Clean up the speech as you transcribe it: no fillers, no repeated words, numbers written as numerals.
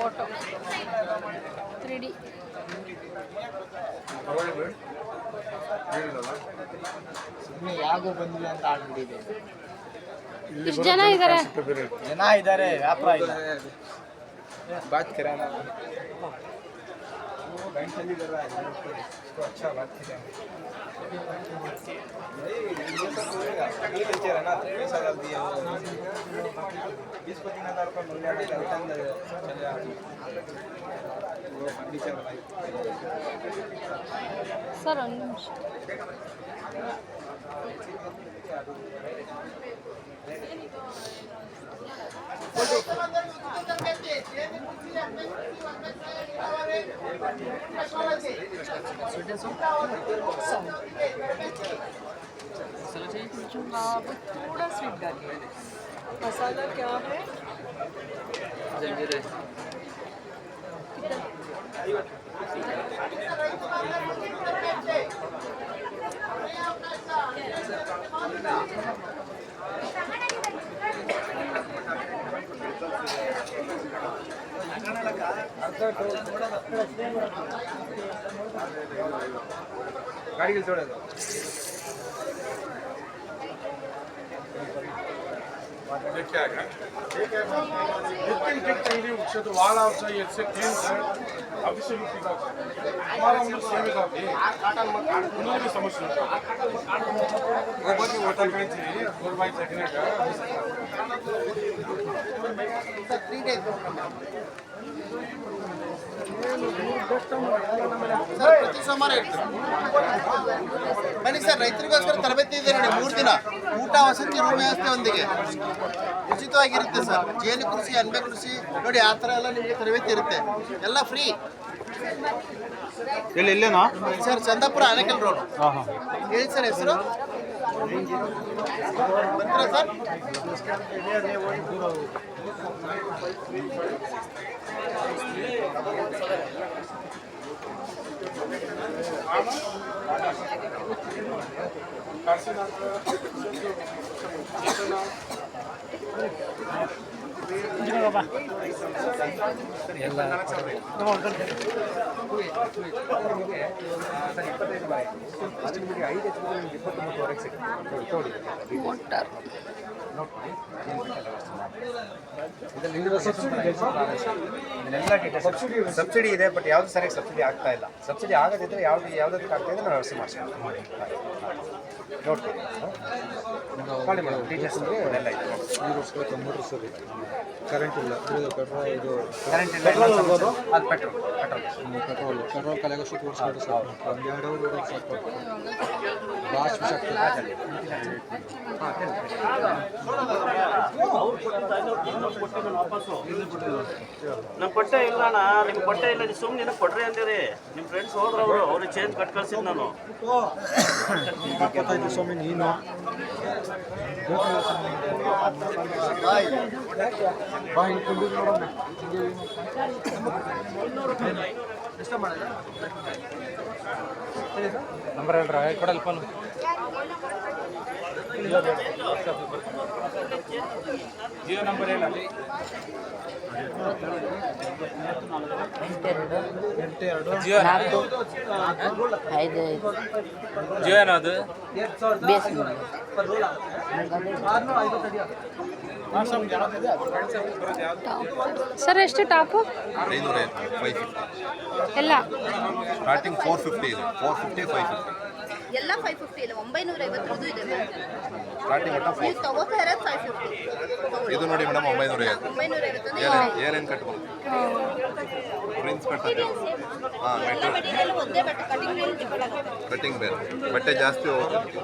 Photo 3D. ಸುಮ್ಮನೆ ಯಾಗೋ ಬಂದಿಲ್ಲ ಅಂತ ಆಡ್ಬಿಟ್ಟಿದೆ. ಎಷ್ಟು ಜನ ಇದ್ದಾರೆ? ಜನ ಇದ್ದಾರೆ, ವ್ಯಾಪಾರ ಇಲ್ಲ. बात कराना बैंक चली कर रहा है तो अच्छा बात करेंगे ये सब होएगा ये लेके रहना पैसा डाल दिया 20-25,000 का मूल्य रिटर्न चले वो फर्नीचर भाई सर ಒಂದು ನಿಮಿಷ. थोड़ा स्वीट डालिए. मसाला क्या है? जलजीरा. गाड़ी के छोड़ दो देखिए आएगा लिटिल चाहिए उससे तो वाल आउट चाहिए इससे क्लीन कर अभिषेक का हमारा हम सेम का उन्होंने भी समस्या गोबर की होटल में थी गोबर भाई चखने का 3 days ಪ್ರತಿ ಸೋಮವಾರ ಇರ್ತೀವಿ. ಬನ್ನಿ ಸರ್, ರೈತರಿಗೋಸ್ಕರ ತರಬೇತಿ ಇದೆ ನೋಡಿ. 3 ದಿನ ಊಟ, ವಸತಿ, ರೂಮ್ ವ್ಯವಸ್ಥೆ ಒಂದಿಗೆ ಉಚಿತವಾಗಿರುತ್ತೆ ಸರ್. ಜೇನು ಕೃಷಿ, ಅನ್ಬೆ ಕೃಷಿ ನೋಡಿ, ಆ ಥರ ಎಲ್ಲ ನಿಮಗೆ ತರಬೇತಿ ಇರುತ್ತೆ. ಎಲ್ಲ ಫ್ರೀ. ಇಲ್ಲೇನಾ ಸರ್? ಚಂದಾಪುರ ಆನೇಕಲ್ ರೋಡ್. ಹೇಳಿ ಸರ್ ಹೆಸರು ಬರ್ತೀರಾ ಸರ್? ಸಬ್ಸಿಡಿ ಇದೆ, ಬಟ್ ಯಾವ್ದು ಸರಿಯಾಗಿ ಸಬ್ಸಿಡಿ ಆಗ್ತಾ ಇಲ್ಲ. ಸಬ್ಸಿಡಿ ಆಗದಿದ್ರೆ ಯಾವ್ದಕ್ಕೆ ಆಗ್ತಾ ಇದೆ ನಾವು ವ್ಯವಸ್ಥೆ ಮಾಡ್ತೀವಿ. ನೋಡ್ತೀವಿ ಮಾಡಿ ಮಾಡೋದು. ಟೀಚರ್ಸ್ ಎಲ್ಲ ಇದೆ. ಸರಿ, ಕರೆಂಟ್ ಇಲ್ಲ, ಇದು ಕರೆಂಟ್ ಇಲ್ಲ, ಅದು ಪೆಟ್ರೋಲ್ ಪೆಟ್ರೋಲ್ ಕಲೆಗೋಷ್ಟು ತೋರಿಸ್ಬೋದು ಸರ್. ಒಂದು 2 ಅವರ್ ಸಾಕು. ಭಾಳ ನಮ್ಮ ಪಟ್ಟೆ ಇಲ್ಲ ಅಣ್ಣ, ನಿಮ್ಗೆ ಪಟ್ಟೆ ಇಲ್ಲ, ನೀವು ಸುಮ್ಮನೆ ಕೊಡ್ರಿ ಅಂತೀರಿ. ನಿಮ್ಮ ಫ್ರೆಂಡ್ಸ್ ಹೋದ್ರು, ಅವ್ರಿಗೆ ಚೇಂಜ್ ಕಟ್ ಕಳ್ಸಿದ್ದು ನಾನು. ಸ್ವಾಮಿ ನೀನು ನಂಬರ್ ಹೇಳ್ರ ಕೊಡಲ್ಲ ಫೋನ್. ಜಿಯೋ ನಂಬರ್ ಹೇಳ. ಜಿಯೋ ಏನದು ಸರ್ ಎಷ್ಟು ಟಾಪು? 550 ಎಲ್ಲ ಸ್ಟಾರ್ಟಿಂಗ್ 450 ಇದೆ. 450 550 ಎಲ್ಲ 550 ಇಲ್ಲ, 950 ಇದೆ. ಸ್ಟಾರ್ಟಿಂಗ್ ಒಟ್ಟು ನೀವು ತಗೋತಾ ಇರೋದು 550. ಇದು ನೋಡಿ ಮೇಡಮ್ 950. 950 ಏನೇನು ಕಟ್ಬೋದು? ಪ್ರಿನ್ಸ್ ಕಟ್ತಾರೆ. ಎಲ್ಲ ಮೆಟೀರಿಯಲ್ ಒಂದೇ ಬಟ್ಟೆ, ಕಟಿಂಗ್ ಕಟಿಂಗ್ ಬೇರೆ, ಬಟ್ಟೆ ಜಾಸ್ತಿ ಹೋಗುತ್ತೆ.